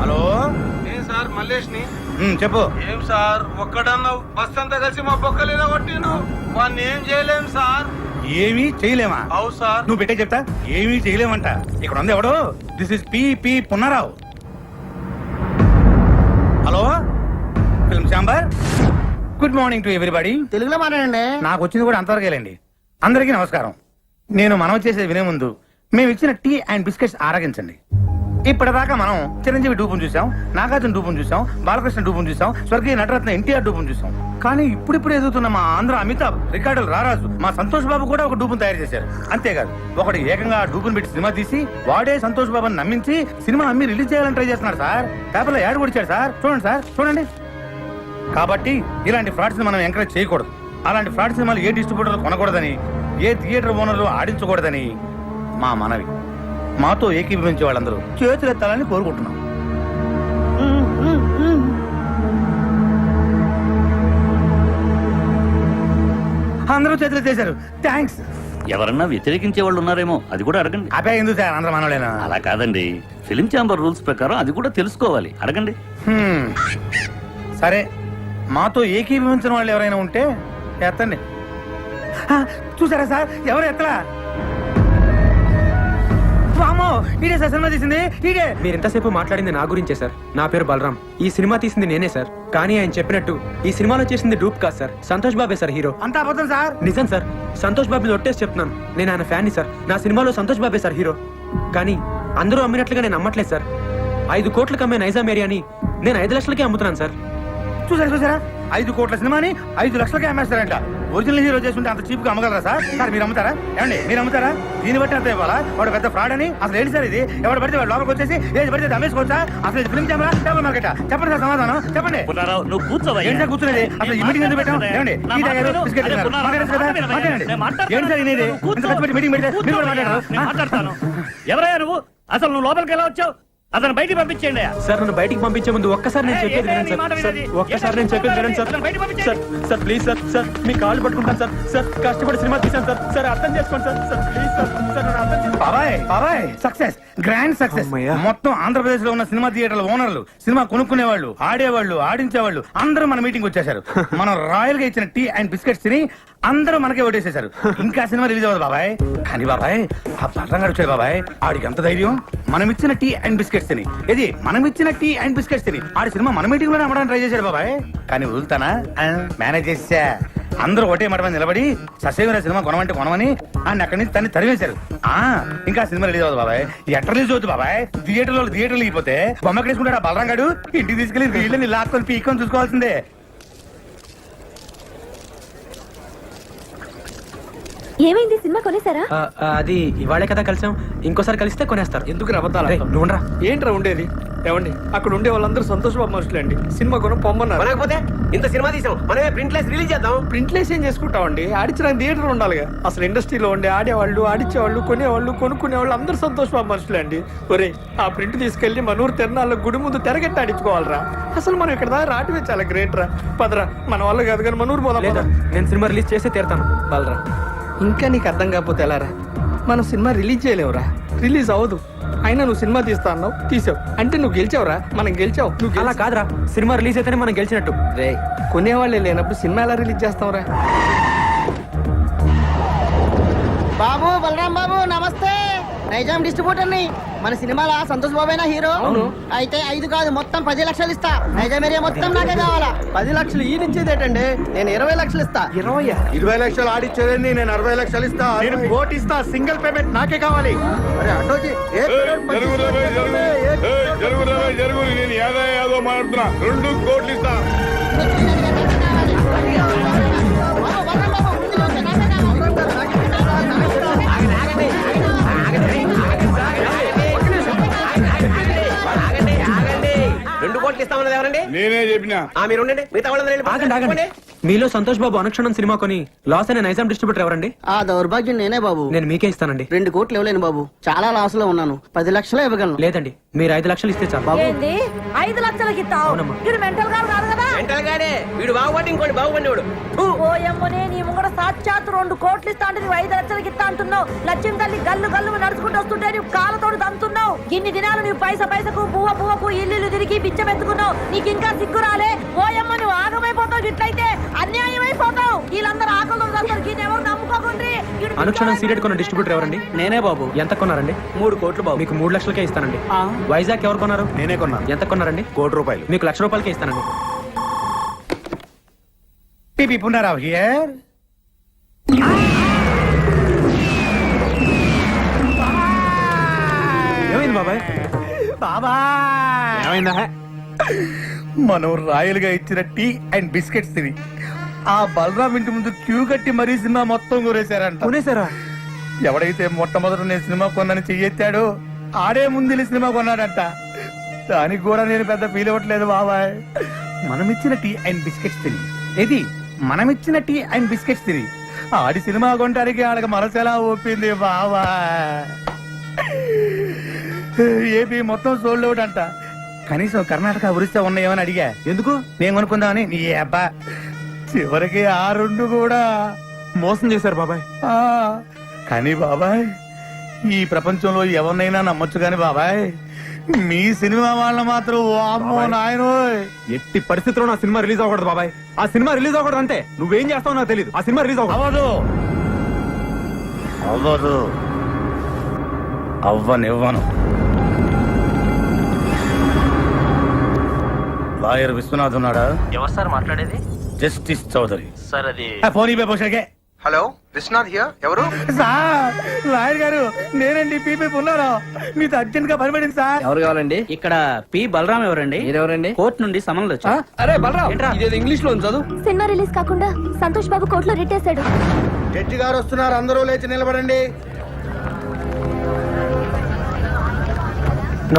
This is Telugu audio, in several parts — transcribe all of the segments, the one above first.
హలో ఏం సార్ మల్లేష్ ని చెప్పు. ఏం సార్ ఒక్కడన్నావు బస్ అంతా కలిసి మా బొక్కలేదా కొట్టిను వాడిని ఏం చేయలేం సార్. ఏమీ చేయలేమా? అవు సార్. నువ్వు పెట్టే చెప్తా. ఏమీ చేయలేమంట. ఇక్కడ ఉంది ఎవడు? This is P Punnarao. Hello film chamber. Good morning to everybody. తెలుగులో మాట్లాడండి. నాకు వచ్చింది కూడా అంతవరకేలేండి. అందరికీ నమస్కారం. నేను మనవి చేసేది వినే ముందు మేము ఇచ్చిన టీ అండ్ బిస్కెట్స్ ఆరగించండి. ఇప్పటిదాకా మనం చిరంజీవి డూపును చూసాం, నాగార్జున డూపును చూసాం, బాలకృష్ణ డూపును చూసాం, స్వర్గీయ నటరత్న ఎన్టీఆర్ డూపును చూసాం. కానీ ఇప్పుడిప్పుడు ఎదుగుతున్న మా ఆంధ్ర అమితాబ్, రికార్డులు రారాజు, మా సంతోష్ బాబు కూడా ఒక డూపును తయారు చేశారు. అంతేకాదు ఒకటి ఏకంగా డూపును పెట్టి సినిమా తీసి వాడే సంతోష్ బాబుని నమ్మించి సినిమా అమ్మి రిలీజ్ చేయాలని ట్రై చేస్తున్నారు సార్. పేపర్లో యాడ్ కొడిచాడు సార్. చూడండి సార్, చూడండి. కాబట్టి ఇలాంటి ఫ్రాడ్స్ మనం ఎంకరేజ్ చేయకూడదు. అలాంటి ఫ్రాడ్ సినిమాలు ఏ డిస్ట్రిబ్యూటర్లు కొనకూడదని, ఏ థియేటర్ ఓనర్లు ఆడించకూడదని మా మనవి. మాతో ఏకీభవించే వాళ్ళందరూ చేతులెత్తాలని కోరుకుంటున్నాం. అందరూ చేతులు ఎత్తేశారు. థ్యాంక్స్. ఎవరన్నా వ్యతిరేకించే వాళ్ళు ఉన్నారేమో, అది కూడా అడగండి. అపే ఎందుకు సార్, అందరూ మనలేనా? అలా కాదండి, ఫిలిం ఛాంబర్ రూల్స్ ప్రకారం అది కూడా తెలుసుకోవాలి, అడగండి. సరే, మాతో ఏకీభవించిన వాళ్ళు ఎవరైనా ఉంటే ఎత్తండి. చూసారా సార్, ఎవరు ఎత్తలా? ఇదే సార్ సినిమా తీసింది. ఇదే. మీరు ఎంతసేపు మాట్లాడింది నా గురించే సార్. నా పేరు బలరాం. ఈ సినిమా తీసింది నేనే సార్. కానీ ఆయన చెప్పినట్టు ఈ సినిమాలో చేసింది డూప్ కాదు సార్. సంతోష్ బాబే సార్ హీరో. అంతా అబద్ధం సార్. నిజం సార్. సంతోష్ బాబుని ఒట్టేసి చెప్తున్నాను. నేను ఆయన ఫ్యాన్ని సార్. నా సినిమాలో సంతోష్ బాబే సార్ హీరో. కానీ అందరూ అమ్మినట్లుగా నేను అమ్మట్లేదు సార్. 5 కోట్లకు అమ్మే నైజాం ఏరియాని నేను 5 లక్షలకే అమ్ముతున్నాను సార్. చూసారా 5 కోట్ల సినిమాని 5 లక్షలకే అమ్మేస్తారంట. ఒరిజినల్ హీరో చేస్తుంటే అంత చీప్ గా అమ్మగలరా సార్? సార్ మీరు అమ్ముతారా? ఏమండి మీరు అమ్ముతారా? దీన్ని బట్టి అంత ఇవ్వాలా? వాడు పెద్ద ఫ్రాడ్ అని అసలు ఏంటి సార్ ఇది? ఎవరు పడితే వాడు లోపలికి వచ్చేసి ఏది పడితే అమ్మేసుకోవచ్చా? అసలు ఫిల్మ్ ఛాంబర్ టేబుల్ మార్కెట్? చెప్పండి సార్ సమాధానం చెప్పండి. నువ్వు కూర్చోవయ్యా. ఏంటి సార్ కూర్చునేది? అసలు ఈ మీటింగ్ ఎందుకు పెట్టాం? ఏమండి టీ తాగారు, బిస్కెట్ తిన్నారు. మాట్లాడచ్చు కదా? మాట్లాడండి. ఏంటి సార్ ఇది? ఇంత ఖర్చు మీటింగ్ పెడితే మీరు కూడా మాట్లాడారు. మాట్లాడతాను. ఎవరయ్యా నువ్వు? అసలు నువ్వు లోపలికి ఎలా వచ్చావు? అతను బయటికి పంపించేయండి. సార్ నన్ను బయటికి పంపించే ముందు ఒక్కసారి నేను చెప్పేది వినండి సార్. ఒక్కసారి నేను చెప్పేది వినండి sir. Sir sir please sir. Sir మీ కాళ్ళు పట్టుకుంటాను సార్. సార్ కష్టపడి సినిమా తీశాను సార్. సార్ అర్థం చేసుకోండి sir. Sir please sir. Sir నన్ను అర్థం చేసుకోండి. బాబాయ్ సక్సెస్, గ్రాండ్ సక్సెస్. మొత్తం ఆంధ్రప్రదేశ్ లో ఉన్న సినిమా థియేటర్ల ఓనర్లు, సినిమా కొనుక్కునేవాళ్ళు, ఆడేవాళ్ళు, ఆడించేవాళ్ళు అందరూ మన మీటింగ్ వచ్చేసారు. మనం రాయల్ గా ఇచ్చిన టీ అండ్ బిస్కెట్స్ తిని అందరూ మనకే ఓటేసేశారు. ఇంకా సినిమా రిలీజ్ అవ్వదు బాబాయ్. కానీ బాబాయ్ ఆ పట్టంగా వచ్చాడు బాబాయ్. ఆడికి ఎంత ధైర్యం? మనం ఇచ్చిన టీ అండ్ బిస్కెట్స్ తిని, ఇది మనం ఇచ్చిన టీ అండ్ బిస్కెట్స్ తిని ఆడి సినిమా మన మీటింగ్ లోనే అమ్మడానికి ట్రై చేశాడు బాబాయ్. కానీ వదులుతానా? మేనేజ్ చేసా. అందరూ ఒకటే మాట మీద నిలబడి ససేమిరా సినిమా కొనమంటే కొనమని ఆయన అక్కడి నుంచి తన్ని తరివేశారు. ఇంకా సినిమా రిలీజ్ అవ్వదు బాబాయ్. ఎట్లా రిలీజ్ అవుతుంది బాబాయ్? థియేటర్లో అయిపోతే బొమ్మ వేసుకుంటాడు ఆ బలరాం గాడు. ఇంటికి తీసుకెళ్లి వీళ్ళని లాక్కొని పీక్కొని చూసుకోవాల్సిందే. ఏమైంది? సినిమా కొనేసారా? అది ఇవాళే కదా కలిసాం. ఇంకోసారి కలిస్తే కొనేస్తారు. ఎందుకు రబద్దాలు? నువ్వురా. ఏంట్రా ఉండేది? ఏమండి అక్కడ ఉండే వాళ్ళందరూ సంతోష్ బాబు మనుషులండి. సినిమా కొనం పొమ్మన్నారు. కొనకపోతే ఇంత సినిమా తీసాం, మనమే ప్రింట్లెస్ రిలీజ్ చేద్దాం. ప్రింట్లేస్ ఏం చేసుకుంటామండి? ఆడించడానికి థియేటర్ ఉండాలిగా. అసలు ఇండస్ట్రీలో ఉండే ఆడేవాళ్ళు, ఆడించేవాళ్ళు, కొనేవాళ్ళు, కొనుక్కునేవాళ్ళు అందరూ సంతోష్ బాబు మనుషులండి. ఒరే ఆ ప్రింట్ తీసుకెళ్లి మనూరు తిరణాల్లో గుడి ముందు తెరగట్టి ఆడించుకోవాలరా. అసలు మనం ఇక్కడ దాకా రావటమే చాలా గ్రేట్ రా. పదరా, మన వాళ్ళు కాదు కానీ మనూరు పోదాం. లేదా నేను సినిమా రిలీజ్ చేస్తే తీరుతాను. బలరా, ఇంకా నీకు అర్థం కాకపోతే ఎలారా? మనం సినిమా రిలీజ్ చేయలేవురా. రిలీజ్ అవ్వదు. అయినా నువ్వు సినిమా తీస్తా అన్నావు, తీసావు. అంటే నువ్వు గెలిచావురా. మనం గెలిచావు. నువ్వు అలా కాదురా. సినిమా రిలీజ్ అయితేనే మనం గెలిచినట్టు. రే, కొనేవాళ్ళే లేనప్పుడు సినిమా ఎలా రిలీజ్ చేస్తావురా? బాబు బలరాం బాబు నమస్తే. నైజాం డిస్ట్రిబ్యూటర్ ని. మన సినిమాలో సంతోష్ బాబేనా హీరో? అవును. అయితే 5 కాదు మొత్తం 10 లక్షలు ఇస్తా. నైజాం ఏరియా మొత్తం నాకే కావాలా. 10 లక్షలు ఈ నుంచేదేటండి? నేను 20 లక్షలు ఇస్తా. 20 లక్షలు ఆడిచ్చేదండి. నేను 60 లక్షలు ఇస్తా. నేను కోటి ఇస్తా. సింగిల్ పేమెంట్ నాకే కావాలి. అరే అటోజీ జరుగు నేను ఏదో మాట్లాడుతున్నా. 2 కోట్లు ఇస్తా. నేనే చెప్పినా. ఆగండి. మీలో సంతోష్ బాబు అనుక్షణం సినిమా కొని లాస్ అయిన నైజాం డిస్ట్రిబ్యూటర్ ఎవరండి? ఆ దౌర్భాగ్యం నేనే బాబు. నేను మీకే ఇస్తానండి. 2 కోట్లు ఇవ్వలేను బాబు. చాలా లాస్ లో ఉన్నాను. 10 లక్షలు ఇవ్వగలను. లేదండి, మీరు 5 లక్షలు ఇస్తే చాలు. బాబు 5 లక్షలకి ఇస్తావు? మెంటల్ గారు కాదు కదా? మెంటల్ గానే వీడు బాగుపడి ఇంకోటి బాగుపడివాడు. ఓయమ్మనే నీ ముంగడ సాక్షాత్ 2 కోట్లు ఇస్తా అంటే నువ్వు 5 లక్షలకి ఇస్తా అంటున్నావు. లక్ష్యం తల్లి గల్లు గల్లు నడుచుకుంటూ వస్తుంటే నువ్వు కాళ్ళతోడు దంతున్నావు. ఇన్ని దినాలు నువ్వు పైసకు పువ్వకు ఇల్లు నీకు ఇంకా సిగ్గు రాలే ఓయమ్మ నువ్వు ఆగమైపోతావు ఇట్లయితే అన్యాయం అయిపోతావు వీళ్ళందరూ ఆకలి ఎవరు నమ్ముకోకుండ్రి అనుక్షణం సీరియడ్ కొన్న డిస్ట్రిబ్యూటర్ ఎవరండి? నేనే బాబు. ఎంత కొన్నారండి? 3 కోట్లు బాబు. మీకు 3 లక్షలకే ఇస్తానండి. వైజాగ్ ఎవరు కొన్నారు? నేనే కొన్నాను. ఎంత కొన్నారండి? ₹1,00,00,000. మీకు ₹1,00,000 ఇస్తానండి. PP Punarao here. ఏమైంది బాబాయ్? బాబా ఏమైందా? మనం రాయలుగా ఇచ్చిన టీ అండ్ బిస్కెట్స్ తిని ఆ బలరాం ఇంటి ముందు క్యూ కట్టి మరీ సినిమా మొత్తం కొనేశారంట. కొనేసారా? ఎవడైతే మొట్టమొదట నేను సినిమా కొన్నాను చెయ్యెత్తాడో ఆడే ముందు వెళ్ళి సినిమా కొన్నాడంట. దానికి కూడా నేను పెద్ద ఫీల్ అవ్వట్లేదు బాబాయ్. మనమిచ్చిన టీ అండ్ బిస్కెట్స్ తిని ఇది మనమిచ్చిన టీ అండ్ బిస్కెట్స్ తిని ఆడి సినిమా కొనడానికి ఆడకి మనసు ఎలా ఒప్పింది బాబా. ఏపీ మొత్తం సోల్డ్ అవుట్ అంట. కనీసం కర్ణాటక ఒరిస్సా ఉన్నాయేమని అడిగా. ఎందుకు? నేను కొనుక్కుందామని. నీ అబ్బా చివరికి ఆ 2 కూడా మోసం చేశారు బాబాయ్. ఆ, కానీ బాబాయ్ ఈ ప్రపంచంలో ఎవరినైనా నమ్మొచ్చు కానీ బాబాయ్ మీ సినిమా వాళ్ళ మాత్రం వామ్మో నాయనోయ్. ఎట్టి పరిస్థితుల్లో నా సినిమా రిలీజ్ అవ్వకూడదు బాబాయ్. ఆ సినిమా రిలీజ్ అవ్వకూడదు అంతే. నువ్వేం చేస్తావు నాకు తెలియదు. ఆ సినిమా రిలీజ్ అవ్వదు అవ్వదు అవ్వనివ్వను. లాయర్ విశ్వనాథ్ ఉన్నాడా? ఎవరు సార్ మాట్లాడేది? జస్టిస్ చౌదరి. సార్ అది ఫోన్ ఇవ్వ పోషకే. Hello Vishwanath here. ఎవరు? సార్ లాయర్ గారు నేనండి పీపీ ఉన్నారా? మీతో అర్జెంట్ గా పనిపడింది సార్. ఎవరు కావాలండి? ఇక్కడ పి బలరాం ఎవరండి? మీరెవరండి? కోర్టు నుండి సమన్లు వచ్చా. అరే బలరాం, ఇదేదో ఇంగ్లీష్ లో ఉంది చదువు. సినిమా రిలీజ్ కాకుండా సంతోష్ బాబు కోర్టులో రిట్టేశాడు. జడ్జి గారు వస్తున్నారు, అందరూ లేచి నిలబడండి.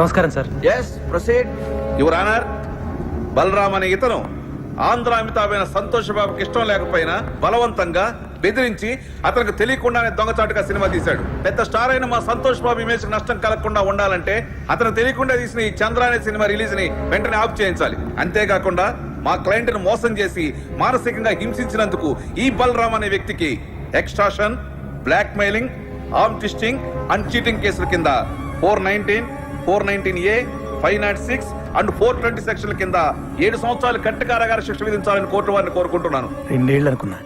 నమస్కారం sir. Yes proceed. Your honour, Balaram అనే ఇతను ఆంధ్ర అమితాబైన సంతోష్ బాబుకి ఇష్టం లేకపోయినా బలవంతంగా బెదిరించి అతనికి తెలియకుండానే దొంగచాటుగా సినిమా తీశాడు. పెద్ద స్టార్ అయిన మా సంతోష్ బాబు ఇమేజ్ నష్టం కలగకుండా ఉండాలంటే అతను తెలియకుండా తీసిన ఈ చంద్ర అనే సినిమా రిలీజ్ ని వెంటనే ఆఫ్ చేయించాలి. అంతేకాకుండా మా క్లయింట్ ను మోసం చేసి మానసికంగా హింసించినందుకు ఈ బలరామ్ అనే వ్యక్తికి extortion, blackmailing, arm twisting and cheating కేసుల కింద 419, 419A, 506 అండ్ 420 సెక్షన్ల కింద 7 సంవత్సరాలు కట్టు కారాగార శిక్ష విధించాలని కోర్టు వారిని కోరుకుంటున్నాను. 2 ఏళ్ళు అనుకున్నా,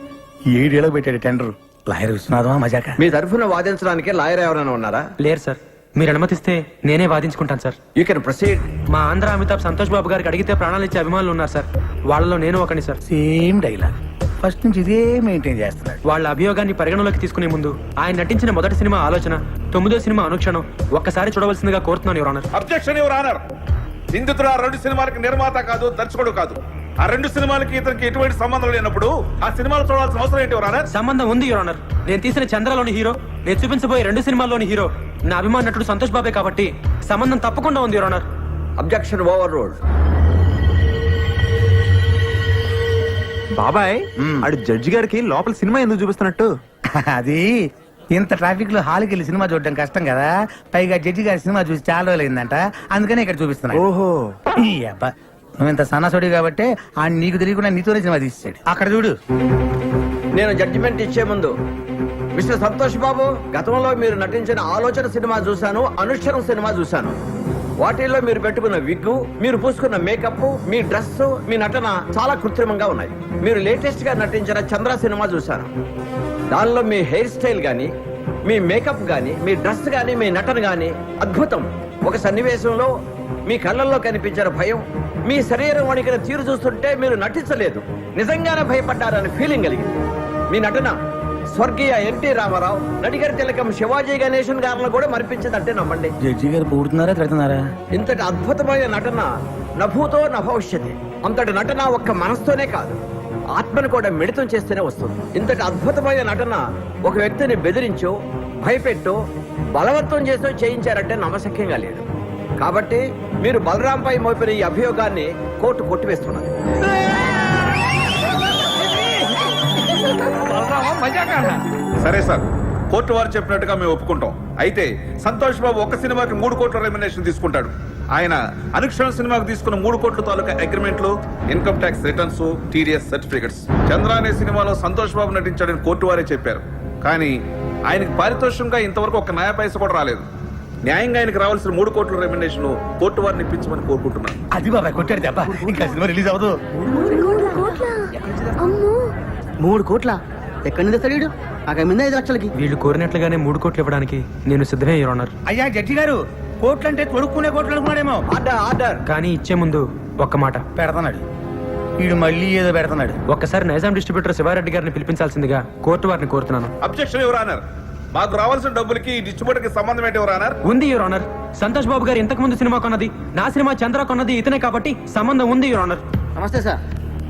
7 ఏళ్ళకి పెట్టాడు టెండర్. లాయర్ విశ్వనాథమా మజాక? మీ తరఫున వాదించడానికి లాయర్ ఎవరైనా ఉన్నారా? లేరు సార్. మీరు అనుమతిస్తే నేనే వాదించుకుంటాను సార్. You can proceed. మా ఆంధ్ర అమితాబ్ సంతోష్ బాబు గారికి అడిగితే ప్రాణాలు ఇచ్చే అభిమానులు ఉన్నారు సార్. వాళ్ళలో నేను ఒకని సార్. సేమ్ డైలాగ్ ఫస్ట్ నుంచి ఇదే మెయింటైన్ చేస్తున్నాడు. వాళ్ళ అభియోగాన్ని పరిగణలోకి తీసుకునే ముందు ఆయన నటించిన మొదటి సినిమా ఆలోచన, 9వ సినిమా అనుక్షణం ఒక్కసారి చూడవలసిందిగా కోరుతున్నాను your honour. Objection your honour. నిందితుడు ఆ 2 సినిమాలకి నిర్మాత కాదు, దర్శకుడు కాదు. ఆ 2 సినిమాలకి ఇతనికి ఎటువంటి సంబంధం లేనప్పుడు ఆ సినిమాలు చూడాల్సిన అవసరం ఏంటి యువర్ ఆనర్? సంబంధం ఉంది యువర్ ఆనర్. నేను తీసిన చంద్రలోని హీరో, నేను చూపించబోయే 2 సినిమాల్లోని హీరో నా అభిమాన నటుడు సంతోష్ బాబే కాబట్టి సంబంధం తప్పకుండా ఉంది your honour. Objection over ruled. బాబాయ్ ఆడు జడ్జి గారికి లోపల సినిమా ఎందుకు చూపిస్తున్నట్టు? అది ఇంత ట్రాఫిక్ లో హాల్కి వెళ్ళి సినిమా చూడడం కష్టం కదా, పైగా జడ్జి గారి సినిమా చూసి చాలా రోజులైందంట, అందుకనే ఇక్కడ చూపిస్తున్నా. ఓహో, ఈ అబ్బా నువ్వు ఇంత సన్నసోడి కాబట్టి ఆ నీకు తెలియకుండా నీతోనే సినిమా తీసాడు. అక్కడ చూడు. నేను జడ్జిమెంట్ ఇచ్చే ముందు మిస్టర్ సంతోష్ బాబు, గతంలో మీరు నటించిన ఆలోచన సినిమా చూశాను, అనుష్ఠరం సినిమా చూశాను. వాటిల్లో మీరు పెట్టుకున్న విగ్గు, మీరు పూసుకున్న మేకప్, మీ డ్రెస్, మీ నటన చాలా కృత్రిమంగా ఉన్నాయి. మీరు లేటెస్ట్ గా నటించిన చంద్ర సినిమా చూశాను. దానిలో మీ హెయిర్ స్టైల్ గానీ, మీ మేకప్ గానీ, మీ డ్రెస్ గానీ, మీ నటన గానీ అద్భుతం. ఒక సన్నివేశంలో మీ కళ్ళల్లో కనిపించిన భయం, మీ శరీరం వణికిన తీరు చూస్తుంటే మీరు నటించలేదు, నిజంగానే భయపడ్డారని ఫీలింగ్ కలిగింది. మీ నటన స్వర్గీయ ఎన్టీ రామారావు, నడిగర్ తిలకం శివాజీ గణేశన్ గారిని కూడా మరిపించిందంటే నమ్మండి. జడ్జి గారు పూడుతున్నారా తిడుతున్నారా? ఇంతటి అద్భుతమైన నటన నభూతో నభవిష్యతి. అంతటి నటన ఒక్క మనసుతోనే కాదు, ఆత్మను కూడా మిళితం చేస్తేనే వస్తుంది. ఇంతటి అద్భుతమైన నటన ఒక వ్యక్తిని బెదిరించో, భయపెట్టో, బలవంతం చేసో చేయించారంటే నమ్మశక్యంగా లేదు. కాబట్టి మీరు బలరాంపై మోపిన ఈ అభియోగాన్ని కోర్టు కొట్టివేస్తున్నది. సరే సార్, కోర్టు వారు చెప్పినట్టుగా మేము ఒప్పుకుంటాం. అయితే సంతోష్ బాబు ఒక సినిమాకి 3 కోట్ల రెమ్యునరేషన్ తీసుకుంటాడు. ఆయన అనుక్షణ సినిమాకు తీసుకున్న 3 కోట్ల తాలూకా అగ్రిమెంట్లు, income tax returns, TDS certificates. Chandra అనే సినిమాలో సంతోష్ బాబు నటించాడని కోర్టు వారే చెప్పారు. కానీ ఆయనకి పారితోషికంగా ఇంతవరకు 1 నయా పైస కూడా రాలేదు. న్యాయంగా ఆయనకు రావాల్సిన 3 కోట్ల రెమ్యునరేషన్ కోర్టు వారిని ఇప్పించమని కోరుకుంటున్నాను. అది బాబాయ్ కొట్టాడు దెబ్బ. ఇంకా సినిమా రిలీజ్ అవ్వదు. 3 కోట్ల ఎక్కడి నుంచి తెస్తాడు వీడు? నాకు ముందు 5 లక్షలకి. వీళ్ళు కోరినట్లుగానే 3 కోట్లు ఇవ్వడానికి నేను సిద్ధమే యువర్ ఆనర్. అయ్యా జడ్జి గారు, కోట్లు అంటే తొడుక్కునే కోట్లు అనుకున్నాడేమో. Order order. కానీ ఇచ్చే ముందు ఒక్క మాట పెడతాడు వీడు, మళ్ళీ ఏదో పెడతాడు. ఒక్కసారి నైజాం డిస్ట్రిబ్యూటర్ శివారెడ్డి గారిని పిలిపించాల్సిందిగా కోర్టు వారిని కోరుతున్నాను. Objection your honour. మాకు రావాల్సిన డబ్బులకి ఈ డిస్ట్రిబ్యూటర్ కి సంబంధం ఏంటి యువర్ ఆనర్? ఉంది యువర్ ఆనర్. సంతోష్ బాబు గారు ఇంతకు ముందు సినిమా కొన్నది, నా సినిమా చంద్ర కొన్నది ఇతనే కాబట్టి సంబంధం ఉంది యువర్ ఆనర్. నమస్తే సార్.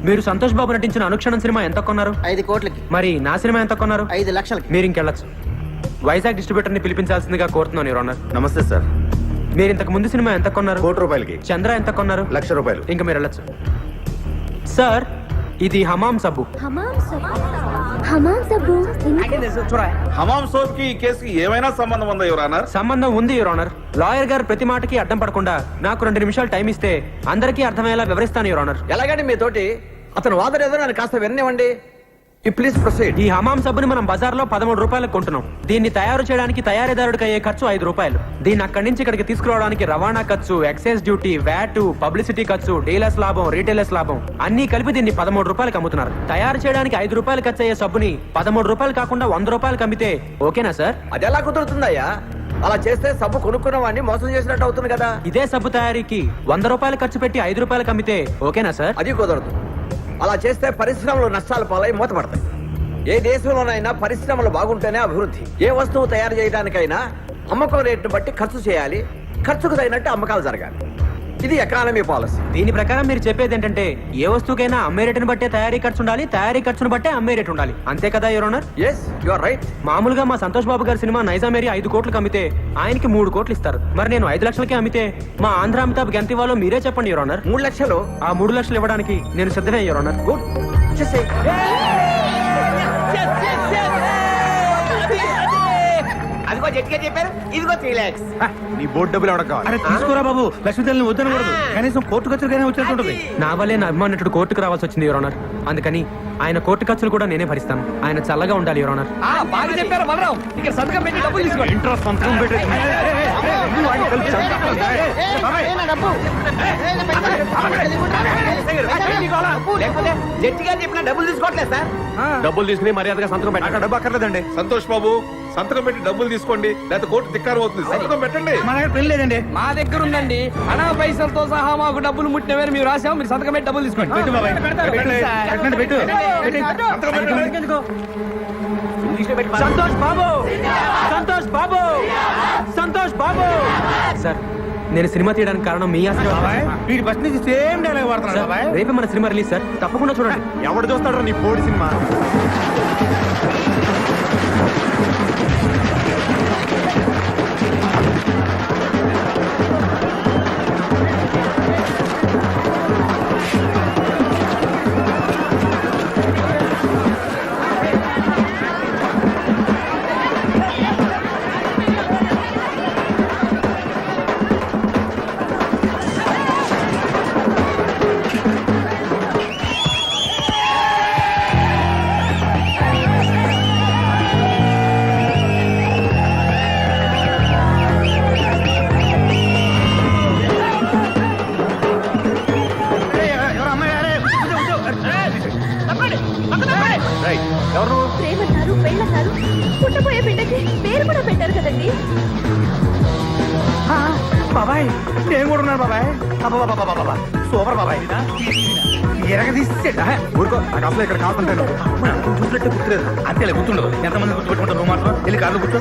మీరు సంతోష్ బాబు నటించిన అనుక్షణం సినిమా ఎంత కొన్నారు? 5 కోట్లకి. మరి నా సినిమా ఎంత కొన్నారు? 5 లక్షలకి. మీరు ఇంకెళ్ళచ్చు. వైజాగ్ డిస్ట్రిబ్యూటర్ ని పిలిపించాల్సిందిగా కోరుతున్నాను యువర్ ఆనర్. నమస్తే సార్. మీరు ఇంతకు ముందు సినిమా ఎంత కొన్నారు? 1 కోటి రూపాయలకి. చంద్ర ఎంత కొన్నారు? 1,00,000 రూపాయలు. ఇంకా మీరు వెళ్ళచ్చు. సార్, ఇది హమాం సబ్బు. హమాం సబ్బు. హమాం సబ్బు హమాం సోప్ కి ఈ కేసుకి ఏమైనా సంబంధం ఉందా యువర్ ఆనర్? సంబంధం ఉంది యువర్ ఆనర్. లాయర్ గారు ప్రతి మాటకి అడ్డం పడకుండా నాకు 2 నిమిషాలు టైం ఇస్తే అందరికీ అర్థమయ్యేలా వివరిస్తాను యువర్ ఆనర్. ఎలాగండి మీతోటి అతను వాదన ఏదో నన్ను కాస్త విననివ్వండి. Please proceed. ఈ హమాం సబ్బుని మనం బజార్లో 13 రూపాయలకు కొంటున్నాం. దీన్ని తయారు చేయడానికి తయారీదారుడికి అయ్యే ఖర్చు 5 రూపాయలు. దీన్ని అక్కడి నుంచి ఇక్కడికి తీసుకురావడానికి రవాణా ఖర్చు, ఎక్సైజ్ డ్యూటీ, వ్యాట్, పబ్లిసిటీ ఖర్చు, డీలర్స్ లాభం, రీటైలర్స్ లాభం అన్ని కలిపి దీన్ని 13 రూపాయలకు అమ్ముతున్నారు. తయారు చేయడానికి 5 రూపాయలు ఖర్చు అయ్యే సబ్బుని 13 రూపాయలు కాకుండా 100 రూపాయలకు అమ్మితే ఓకేనా సార్? అది ఎలా కుదురుతుందయ్యా? అలా చేస్తే సబ్బు కొనుక్కున్న వాడిని మోసం చేసినట్టు అవుతుంది కదా. ఇదే సబ్బు తయారీకి 100 రూపాయలు ఖర్చు పెట్టి 5 రూపాయలకు అమ్మితే ఓకేనా సార్? అది కుదరదు. అలా చేస్తే పరిశ్రమలు నష్టాల పాలై మూతపడతాయి. ఏ దేశంలోనైనా పరిశ్రమలు బాగుంటేనే అభివృద్ధి. ఏ వస్తువు తయారు చేయడానికైనా అమ్మకం రేటును బట్టి ఖర్చు చేయాలి, ఖర్చుకు తగినట్టు అమ్మకాలు జరగాలి. ఇది ఎకానమీ పాలసీ. దీని ప్రకారం మీరు చెప్పేది ఏంటంటే ఏ వస్తువుకైనా అమ్మే రేటును బట్టే తయారీ ఖర్చు ఉండాలి, తయారీ ఖర్చును బట్టే అమ్మే రేటు ఉండాలి. అంతే కదా your honour? Yes, you are right. మామూలుగా మా సంతోష్ బాబు గారి సినిమా నైజాం ఏరియా 5 కోట్లకు అమ్మితే ఆయనకి 3 కోట్లు ఇస్తారు. మరి నేను 5 లక్షలకే అమ్మితే మా ఆంధ్ర అమితాబ్ ఎంత ఇవ్వాలో మీరే చెప్పండి యువర్ ఆనర్. 3 లక్షలు. ఆ 3 లక్షలు ఇవ్వడానికి నేను సిద్ధమే యువర్ ఆనర్. గుడ్. అదిగో జట్గా చెప్పారు, ఇదిగో 3 lakhs. నీ బోర్డు డబ్బులు ఎవడ కావాలి? అరే తీసుకోరా బాబు, లక్ష్మీదేవిని వద్దనకూడదు. కనీసం కోర్టు ఖర్చులకైనా వచ్చేస్తుంటది. నా వల్లే నా అభిమానుడు కోర్టుకు రావాల్సి వచ్చింది యువర్ ఆనర్. అందుకని ఆయన కోర్టు ఖర్చులు కూడా నేనే భరిస్తాను. ఆయన చల్లగా ఉండాలి యువర్ ఆనర్. బాగా చెప్పారు బలరాం. ఇక్కడ సంతకం పెట్టి డబ్బులు తీసుకోండి. ఇంట్రెస్ట్ సంతకం పెట్టే లేకపోతే జట్జిగా చెప్పిన డబ్బులు తీసుకోవట్లేదు సార్. డబ్బులు తీసుకుని మర్యాదగా సంతకం పెట్టండి. డబ్బు అక్కర్లేదండి. సంతోష్ బాబు, సంతకం పెట్టి డబ్బులు తీసుకోండి, లేకపోతే కోర్టు ధిక్కారం అవుతుంది. సంతకం పెట్టండి. మన దగ్గర పెళ్లి లేదండి. మా దగ్గర ఉందండి. అనా పైసలతో సహా మాకు డబ్బులు ముట్టినవేరు మేము రాసాము. మీరు సంతకం పెట్టి డబ్బులు తీసుకోండి. పెట్టు బాబాయ్, పెట్టండి, పెట్టు. సంతకం పెట్టండి. సంతోష్ బాబు, సంతోష్ బాబు, సంతోష్ బాబు. సార్, నేను సినిమా తీయడానికి కారణం మీ ఆశీర్వాదం. బాబాయ్, వీడి బస్ నుంచి సేమ్ డైలాగ్ వాడుతున్నాడు సార్, బాబాయ్. రేపే మన సినిమా రిలీజ్ సార్, తప్పకుండా చూడండి. ఎవడు చూస్తాడు నీ పోడి సినిమా? ప్రేమన్నారు, పెళ్ళన్నారు, పుట్టబోయే బిడ్డకి పేరు కూడా పెట్టారు కదండి. బాబాయ్, నేను కూడా ఉన్నాను బాబాయ్. అబ్బా, సూపర్ బాబాయ్. ఎరగ తీసేట ఊరుకో. నాకు అసలు ఇక్కడ కాకుంటాను చూసినట్టే గుర్తులేదు. అంతే గుర్తుండదు. ఎంతమంది గుర్తుపెట్టుకుంటారు? నువ్వు మాత్రం వెళ్ళి కార్లో కూర్చో.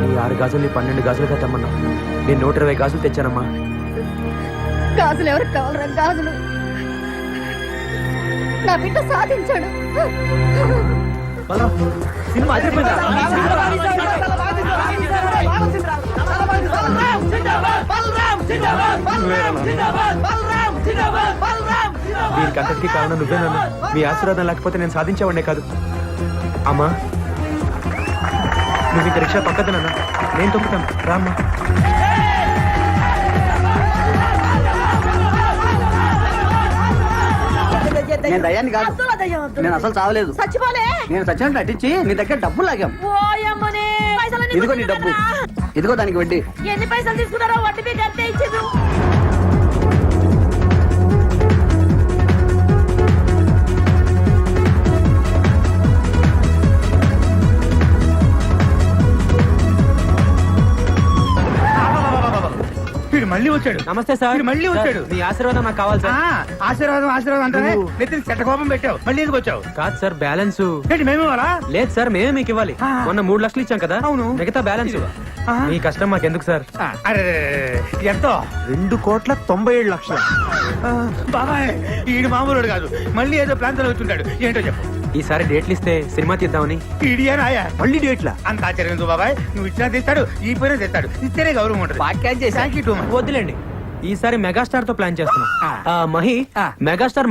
ఈ 6 గాజుల్ని 12 గాజులుగా తెమ్మన్నా. నేను 120 గాజులు తెచ్చానమ్మా. గాజులు ఎవరికి కావాలరా? గాజులు నా బిడ్డ సాధించాడు. సినిమా దీనికి అంతటికీ కారణం నువ్వేనన్నా. మీ ఆశీర్వాదం లేకపోతే నేను సాధించేవాడే కాదు. అమ్మా, నువ్వు ఇంక రిక్షా పక్కదనన్నా, నేను తొక్కుతాను రామ్మా. నేను దయ్యాన్ని కాదు. అద్దుల దయ్యం, అద్దుల నేను అసలు చావలేదు. చచ్చిపోలే. నేను చచ్చినట్టు నటించి నీ దగ్గర డబ్బులు లాగాం. ఓయమ్మనే. పైసలన్నీ ఇదిగో నీ డబ్బు, ఇదిగో దానికి వడ్డీ. ఎన్ని పైసలు తీసుకున్నారో వడ్డీ మీకు అంతే ఇచ్చిండ్రు. వీడు మళ్ళీ వచ్చాడు. నమస్తే సార్. వీడు మళ్ళీ వచ్చాడు. సార్, మీ ఆశీర్వాదం నాకు కావాలి ఆ, సార్. ఆశీర్వాదం ఆశీర్వాదం అంటానే నెత్తికి చెట్ట కోపం పెట్టావు. మళ్ళీ ఎందుకు వచ్చావు? కాదు సార్, బ్యాలెన్స్ ఏంటి మేము ఇవ్వాలా? లేదు సార్, మేమే మీకు ఇవ్వాలి. ఆ. మొన్న 3 లక్షలు ఇచ్చాం కదా, అవును. మిగతా బ్యాలెన్స్ ఆ. మీ కష్టం మాకెందుకు సార్. అరే ఎంతో? 2,97,00,000. బాబాయ్ ఈడు మామూలుడు కాదు. మళ్ళీ ఏదో ప్లాన్ తో వచ్చుంటాడు. ఏంటో చెప్పు. ఈసారి డేట్లు ఇస్తే సినిమా తీద్దామని. ఇడియన్ ఆయా మళ్ళీ డేట్లా? అంత ఆశ్చర్యం ఎందుకు బాబాయ్? నువ్వు ఇచ్చినా తెస్తాడు, ఈ పోయినా తెస్తాడు. ఇస్తేనే గౌరవం ఉంటుంది. వాక్యాన్ని చేశా. Thank you too much. వద్దులేండి, ఈసారి మెగాస్టార్ తో ప్లాన్ చేస్తున్నాం. ఆ. మహి ఆ. మెగాస్టార్